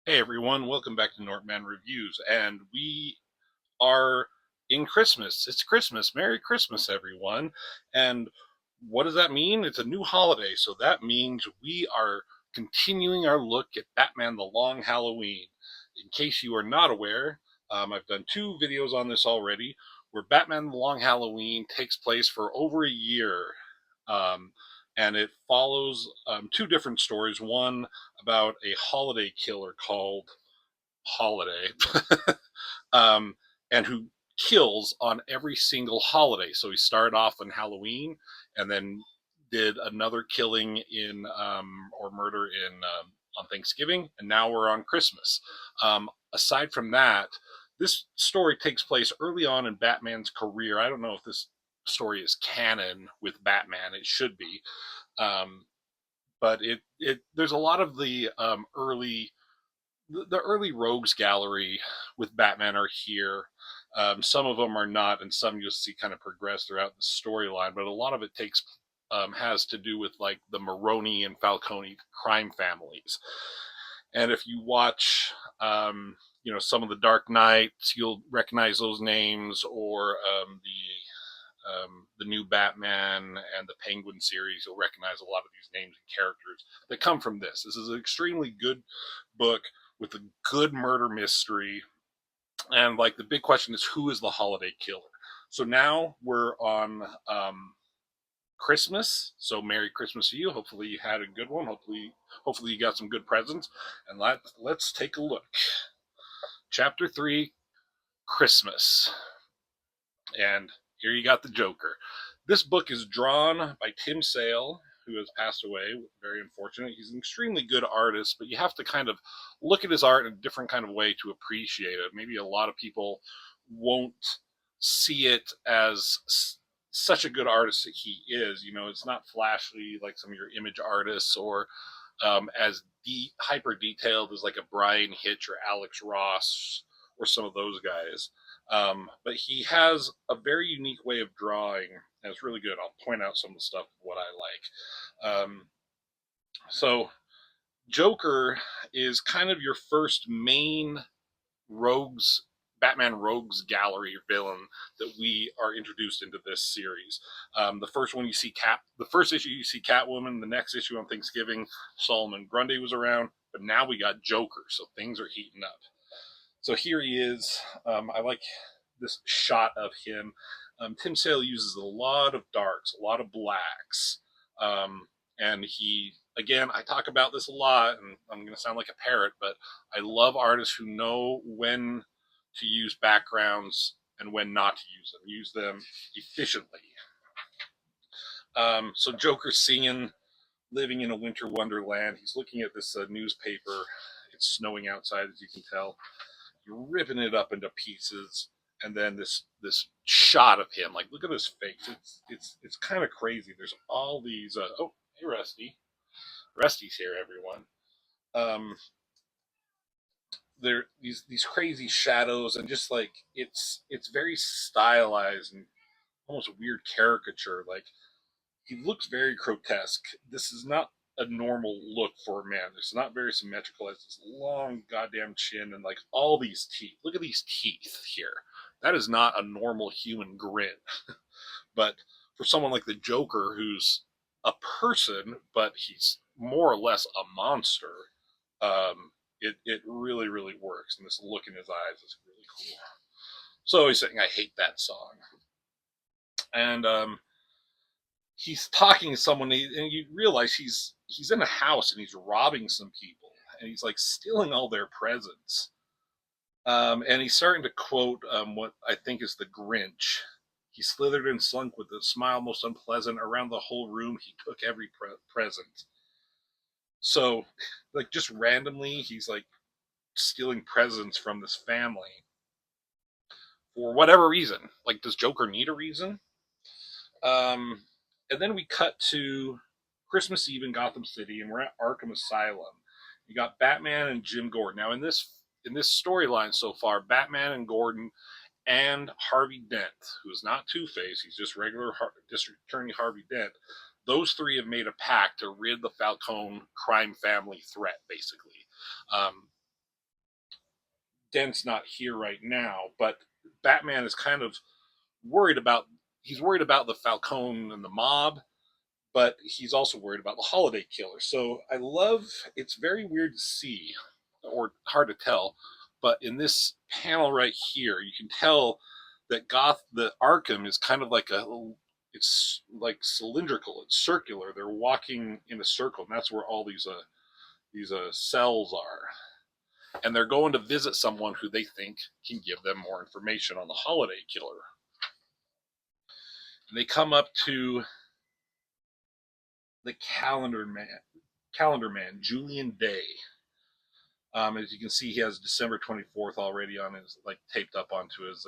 Hey everyone, welcome back to Nortman Reviews, and we are in Christmas. It's Christmas. Merry Christmas, everyone. And what does that mean? It's a new holiday, so that means we are continuing our look at Batman the Long Halloween. In case you are not aware, I've done two videos on this already, where Batman the Long Halloween takes place for over a year. Um, and it follows two different stories. One about a holiday killer called Holiday, um, and who kills on every single holiday. So he started off on Halloween, and then did another killing in or murder in on Thanksgiving, and now we're on Christmas. Aside from that, this story takes place early on in Batman's career. I don't know if this story is canon with Batman. It should be, um, but it there's a lot of the early rogues gallery with Batman are here. Some of them are not, and some you'll see kind of progress throughout the storyline. But a lot of it takes has to do with like the Maroni and Falcone crime families. And if you watch, some of the Dark Knights, you'll recognize those names, or the new Batman and the Penguin series, you'll recognize a lot of these names and characters that come from this. This is an extremely good book with a good murder mystery. And like the big question is, who is the holiday killer? So now we're on Christmas. So Merry Christmas to you. Hopefully you had a good one. Hopefully you got some good presents. And let's take a look. Chapter 3, Christmas. And here you got the Joker. This book is drawn by Tim Sale, who has passed away. Very unfortunate. He's an extremely good artist, but you have to kind of look at his art in a different kind of way to appreciate it. Maybe a lot of people won't see it as such a good artist that he is. You know, it's not flashy like some of your image artists, or as hyper detailed as like a Brian Hitch or Alex Ross or some of those guys. But he has a very unique way of drawing, and it's really good. I'll point out some of the stuff what I like. So Joker is kind of your first main rogues Batman rogues gallery villain that we are introduced into this series. The first one you see the first issue you see Catwoman. The next issue on Thanksgiving, Solomon Grundy was around, but now we got Joker, so things are heating up. So here he is. I like this shot of him. Tim Sale uses a lot of darks, a lot of blacks, and again, I talk about this a lot, and I'm going to sound like a parrot, but I love artists who know when to use backgrounds and when not to use them. Use them efficiently. So Joker's seeing, living in a winter wonderland. He's looking at this newspaper. It's snowing outside, as you can tell. You're ripping it up into pieces, and then this shot of him, like, look at his face. It's kind of crazy. There's all these. Oh, hey, Rusty's here, everyone. Um, there these crazy shadows, and just like it's very stylized and almost a weird caricature. Like, he looks very grotesque. This is not a normal look for a man. It's not very symmetrical. It's this long goddamn chin and like all these teeth. Look at these teeth here. That is not a normal human grin. But for someone like the Joker, who's a person, but he's more or less a monster, it really, really works. And this look in his eyes is really cool. So he's saying, I hate that song. And he's talking to someone, and you realize he's in a house and he's robbing some people, and he's like stealing all their presents. And he's starting to quote what I think is the Grinch. He slithered and slunk with a smile most unpleasant. Around the whole room, he took every present. So, like, just randomly, he's like stealing presents from this family for whatever reason. Like, does Joker need a reason? Um, and then we cut to Christmas Eve in Gotham City, and we're at Arkham Asylum. You got Batman and Jim Gordon. Now, in this storyline so far, Batman and Gordon and Harvey Dent, who is not Two Face, he's just regular District Attorney Harvey Dent. Those three have made a pact to rid the Falcone crime family threat, basically. Um, Dent's not here right now, but Batman is kind of worried about he's worried about the Falcone and the mob, but he's also worried about the Holiday Killer. So I love it's very weird to see or hard to tell, but in this panel right here, you can tell that the Arkham is kind of like it's like cylindrical, it's circular. They're walking in a circle, and that's where all these cells are. And they're going to visit someone who they think can give them more information on the Holiday Killer. And they come up to the Calendar Man, Julian Day. As you can see, he has December 24th already on his taped up onto his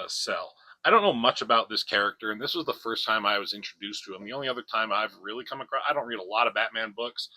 cell. I don't know much about this character, and this was the first time I was introduced to him. The only other time I've really come across, I don't read a lot of Batman books.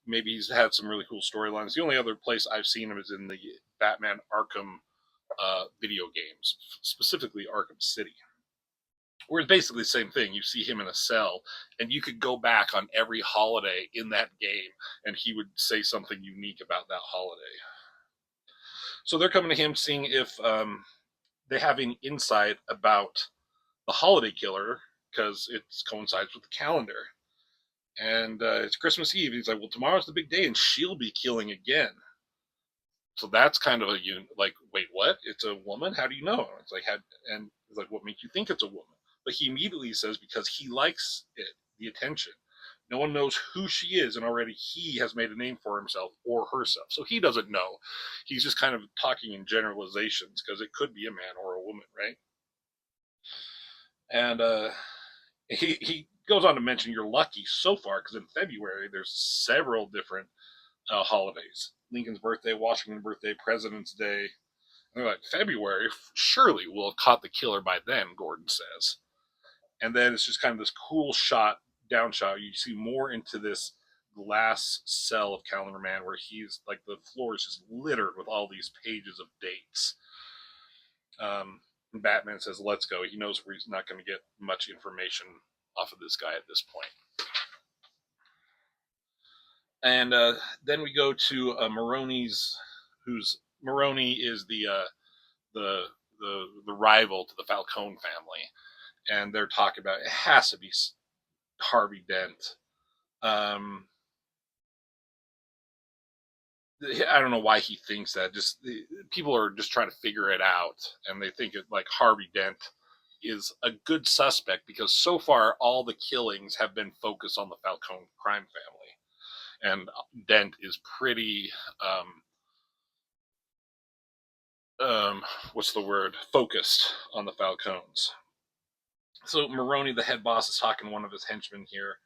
Maybe he's had some really cool storylines. The only other place I've seen him is in the Batman Arkham video games, specifically Arkham City, where it's basically the same thing. You see him in a cell, and you could go back on every holiday in that game, and he would say something unique about that holiday. So they're coming to him, seeing if they have any insight about the Holiday Killer, because it coincides with the calendar. And it's Christmas Eve. He's like, well, tomorrow's the big day, and she'll be killing again. So that's kind of wait, what? It's a woman? How do you know? It's like, and it's like, what makes you think it's a woman? But he immediately says because he likes it, the attention. No one knows who she is, and already he has made a name for himself or herself. So he doesn't know. He's just kind of talking in generalizations because it could be a man or a woman, right? And he goes on to mention you're lucky so far because in February there's several different holidays. Lincoln's birthday, Washington's birthday, President's Day. And they're like, February? Surely we'll have caught the killer by then, Gordon says. And then it's just kind of this cool down shot. You see more into this glass cell of Calendar Man where he's like the floor is just littered with all these pages of dates. And Batman says, let's go. He knows where he's not going to get much information off of this guy at this point. And then we go to Maroni's, Maroni is the rival to the Falcone family, and they're talking about it has to be Harvey Dent. I don't know why he thinks that. Just people are just trying to figure it out, and they think it like Harvey Dent is a good suspect because so far all the killings have been focused on the Falcone crime family, and Dent is pretty what's the word? Focused on the Falcones. So Maroni, the head boss, is talking to one of his henchmen here,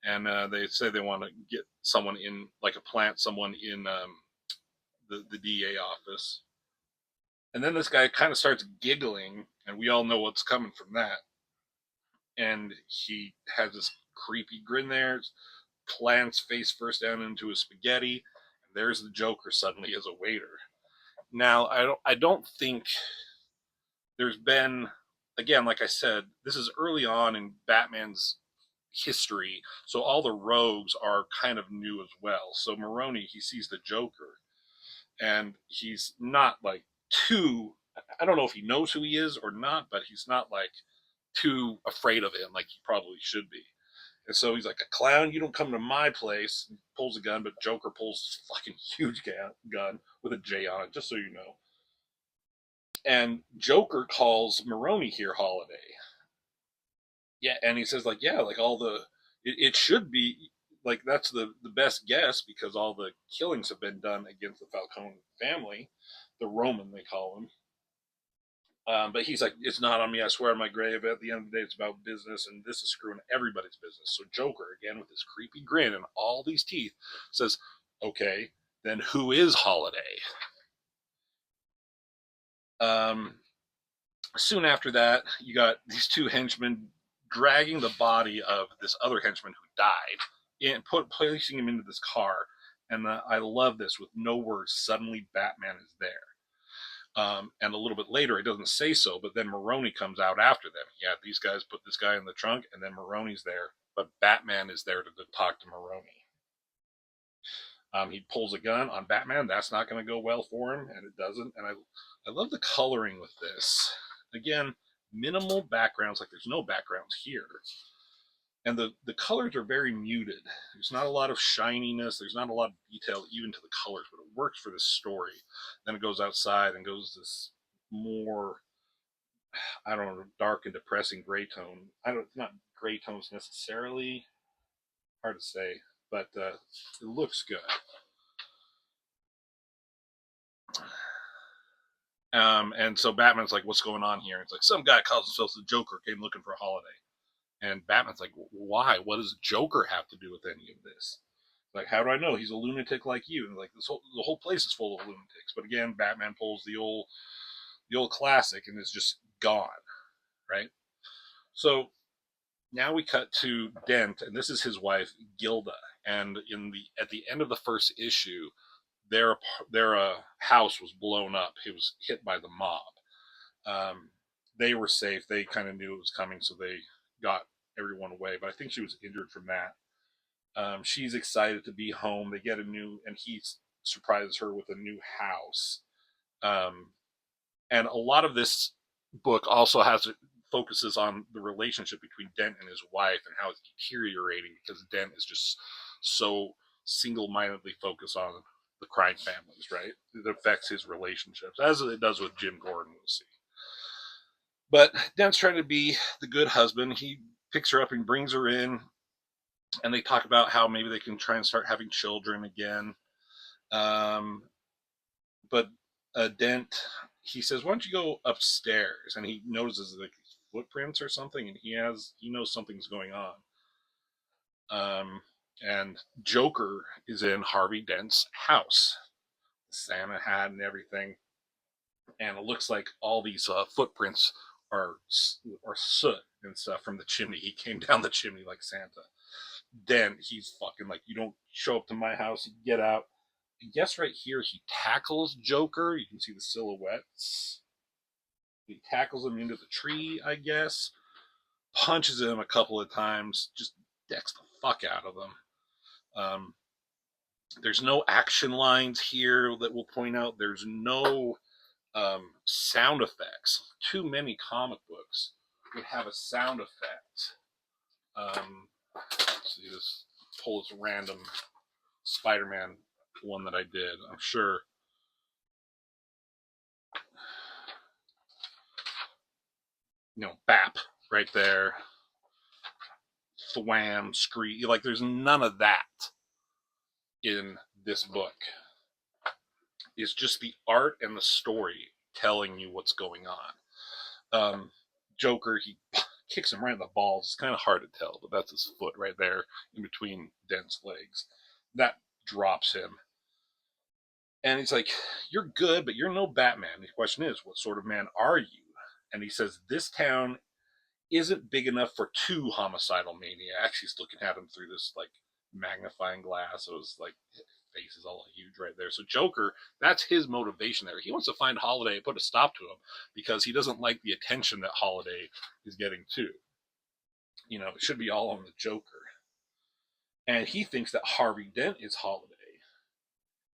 and they say they want to get someone in, like a plant, someone in the DA office. And then this guy kind of starts giggling, and we all know what's coming from that. And he has this creepy grin there, plants face first down into his spaghetti, and there's the Joker suddenly as a waiter. Now, I don't think there's been, again, like I said, this is early on in Batman's history, so all the rogues are kind of new as well. So Maroni, he sees the Joker, and he's not like too, I don't know if he knows who he is or not, but he's not like too afraid of him like he probably should be. And so he's like, a clown, you don't come to my place. He pulls a gun, but Joker pulls this fucking huge gun with a J on it, just so you know. And Joker calls Maroni here Holiday. Yeah, and he says like, yeah, like all it should be like that's the best guess because all the killings have been done against the Falcone family, the Roman they call him. But he's like, it's not on me. I swear on my grave. At the end of the day, it's about business, and this is screwing everybody's business. So Joker, again with his creepy grin and all these teeth, says, "Okay, then who is Holiday?" Soon after that, you got these two henchmen dragging the body of this other henchman who died and placing him into this car. And I love this with no words. Suddenly, Batman is there. And a little bit later, it doesn't say so, but then Maroni comes out after them. Yeah, these guys put this guy in the trunk, and then Maroni's there, but Batman is there to talk to Maroni. He pulls a gun on Batman. That's not going to go well for him, and it doesn't. And I love the coloring with this. Again, minimal backgrounds, like there's no backgrounds here. And the colors are very muted. There's not a lot of shininess. There's not a lot of detail even to the colors, but it works for this story. Then it goes outside and goes this more, I don't know, dark and depressing gray tone. I don't, not gray tones necessarily. Hard to say, but it looks good. And so Batman's like, "What's going on here?" It's like some guy calls himself the Joker came looking for a holiday, and Batman's like, "Why? What does Joker have to do with any of this?" Like, how do I know? He's a lunatic like you. And like the whole place is full of lunatics. But again, Batman pulls the old classic and is just gone, right? So now we cut to Dent, and this is his wife Gilda. And in the at the end of the first issue, their house was blown up. It was hit by the mob. Um, they were safe. They kind of knew it was coming, so they got everyone away. But I think she was injured from that. She's excited to be home. They get a new, and he surprises her with a new house. Um, and a lot of this book also focuses on the relationship between Dent and his wife and how it's deteriorating because Dent is just so single-mindedly focused on the crime families, right? It affects his relationships, as it does with Jim Gordon, we'll see. But Dent's trying to be the good husband. He picks her up and brings her in, and they talk about how maybe they can try and start having children again. Um, but Dent, he says, "Why don't you go upstairs?" And he notices like footprints or something, and he knows something's going on. And Joker is in Harvey Dent's house, Santa hat and everything, and it looks like all these footprints are soot and stuff from the chimney. He came down the chimney like Santa. Then he's fucking like, "You don't show up to my house, you get out." And guess right here, he tackles Joker. You can see the silhouettes. He tackles him into the tree, I guess. Punches him a couple of times, just decks the fuck out of him. Um, there's no action lines here that we'll point out. There's no sound effects. Too many comic books would have a sound effect. Let's see, this pull this random Spider-Man one that I did. I'm sure. Bap right there. Thwam, scream. Like, there's none of that in this book. It's just the art and the story telling you what's going on. Joker, he kicks him right in the balls. It's kind of hard to tell, but that's his foot right there in between Dent's legs. That drops him. And he's like, "You're good, but you're no Batman." The question is, what sort of man are you? And he says, "This town isn't big enough for two homicidal maniacs." He's looking at him through this like magnifying glass. So his like face is all huge right there. So Joker, that's his motivation there. He wants to find Holiday and put a stop to him because he doesn't like the attention that Holiday is getting too. It should be all on the Joker. And he thinks that Harvey Dent is Holiday.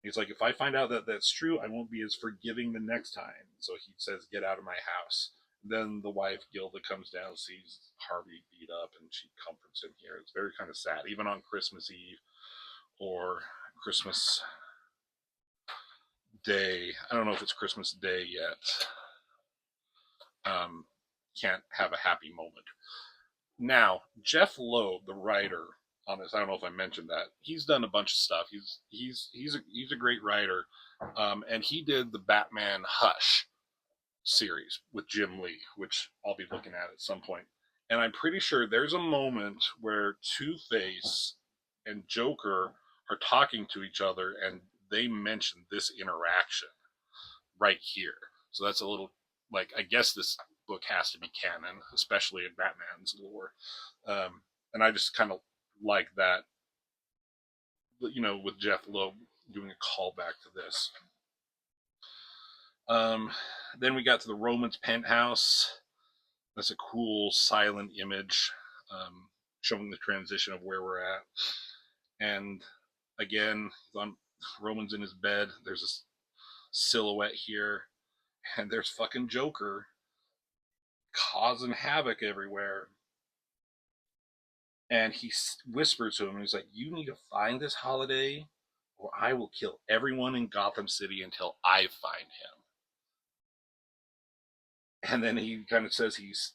He's like, "If I find out that that's true, I won't be as forgiving the next time." So he says, "Get out of my house." Then the wife, Gilda, comes down, sees Harvey beat up, and she comforts him here. It's very kind of sad, even on Christmas Eve or Christmas Day. I don't know if it's Christmas Day yet. Can't have a happy moment. Now, Jeff Loeb, the writer on this, I don't know if I mentioned that. He's done a bunch of stuff. He's a great writer, and he did the Batman Hush series with Jim Lee, which I'll be looking at some point. And I'm pretty sure there's a moment where Two-Face and Joker are talking to each other, and they mention this interaction right here. So that's a little like, I guess this book has to be canon, especially in Batman's lore. And I just kind of like that, with Jeff Loeb doing a callback to this. Then we got to the Romans penthouse. That's a cool silent image showing the transition of where we're at. And again, Roman's in his bed. There's a silhouette here, and there's fucking Joker causing havoc everywhere. And he whispers to him, he's like, "You need to find this Holiday, or I will kill everyone in Gotham City until I find him." And then he kind of says he's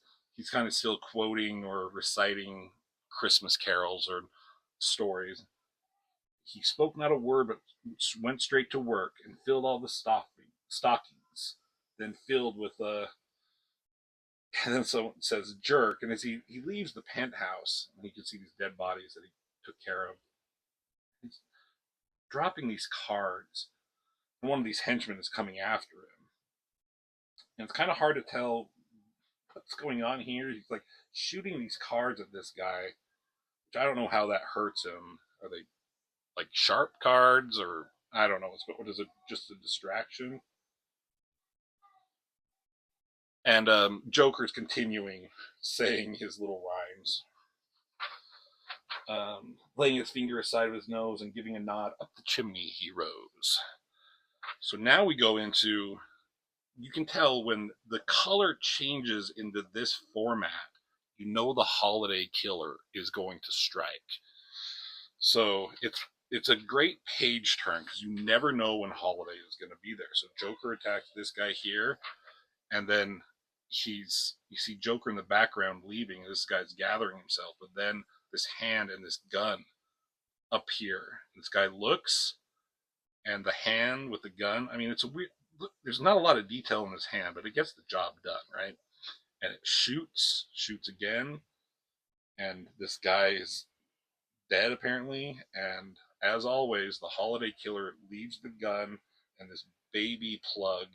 kind of still quoting or reciting Christmas carols or stories. He spoke not a word, but went straight to work and filled all the stockings, then filled with and then someone says jerk, and as he leaves the penthouse, and you can see these dead bodies that he took care of, he's dropping these cards, and one of these henchmen is coming after him. And it's kind of hard to tell what's going on here. He's like shooting these cards at this guy, which I don't know how that hurts him. Are they like sharp cards, or I don't know. What is it? Just a distraction? And Joker's continuing saying his little rhymes, laying his finger aside of his nose and giving a nod. Up the chimney he rose. So now we go into, you can tell when the color changes into this format, you know the Holiday Killer is going to strike. So it's a great page turn because you never know when Holiday is going to be there. So Joker attacks this guy here, and then you see Joker in the background leaving. This guy's gathering himself, but then this hand and this gun appear. This guy looks, and the hand with the gun. I mean, it's a weird. There's not a lot of detail in this hand, but it gets the job done, right? And it shoots again, and this guy is dead apparently. And as always, the Holiday Killer leaves the gun and this baby plug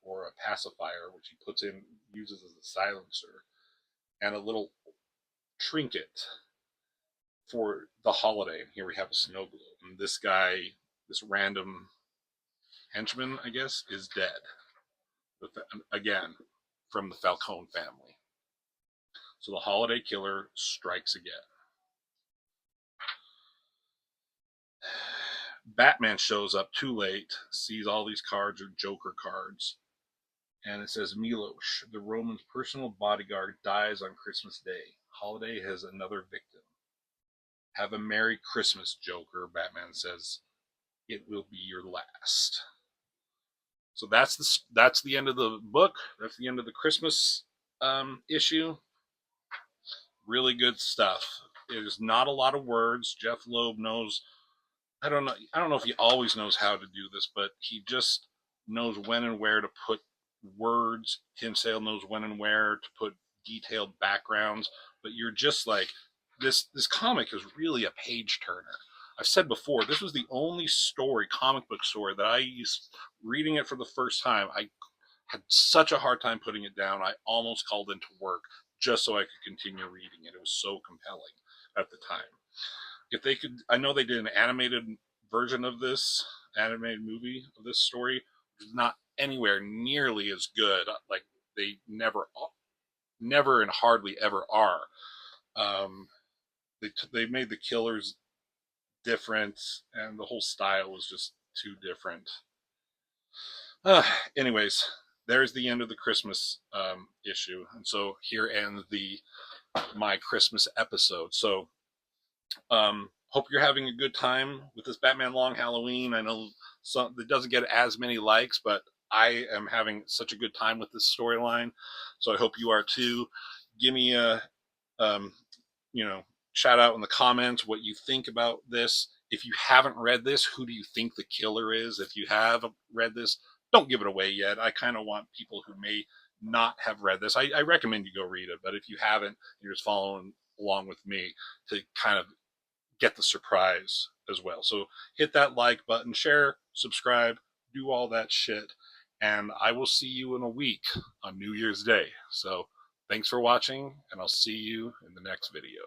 or a pacifier, which he uses as a silencer, and a little trinket for the Holiday. And here we have a snow globe. And this guy, this random henchman, I guess, is dead. Again, from the Falcone family. So the Holiday Killer strikes again. Batman shows up too late, sees all these cards are Joker cards, and it says Milos, the Roman's personal bodyguard, dies on Christmas Day. Holiday has another victim. Have a Merry Christmas, Joker, Batman says. It will be your last. So that's the end of the book. That's the end of the Christmas issue. Really good stuff. There's not a lot of words. Jeff Loeb knows. I don't know if he always knows how to do this, but he just knows when and where to put words. Tim Sale knows when and where to put detailed backgrounds. But you're just like, this comic is really a page turner. I've said before, this was the only comic book story that I used reading it for the first time. I had such a hard time putting it down. I almost called into work just so I could continue reading it. It was so compelling at the time. If they could, I know they did an animated version of this, animated movie of this story, which is not anywhere nearly as good. Like they never and hardly ever are. They made the killers different, and the whole style was just too different. Anyways, there's the end of the Christmas issue, and so here ends my Christmas episode. So, hope you're having a good time with this Batman Long Halloween. I know it doesn't get as many likes, but I am having such a good time with this storyline. So I hope you are too. Give me a, shout out in the comments what you think about this. If you haven't read this, who do you think the killer is? If you have read this, don't give it away yet. I kind of want people who may not have read this. I recommend you go read it, but if you haven't, you're just following along with me to kind of get the surprise as well. So hit that like button, share, subscribe, do all that shit, and I will see you in a week on New Year's Day. So thanks for watching, and I'll see you in the next video.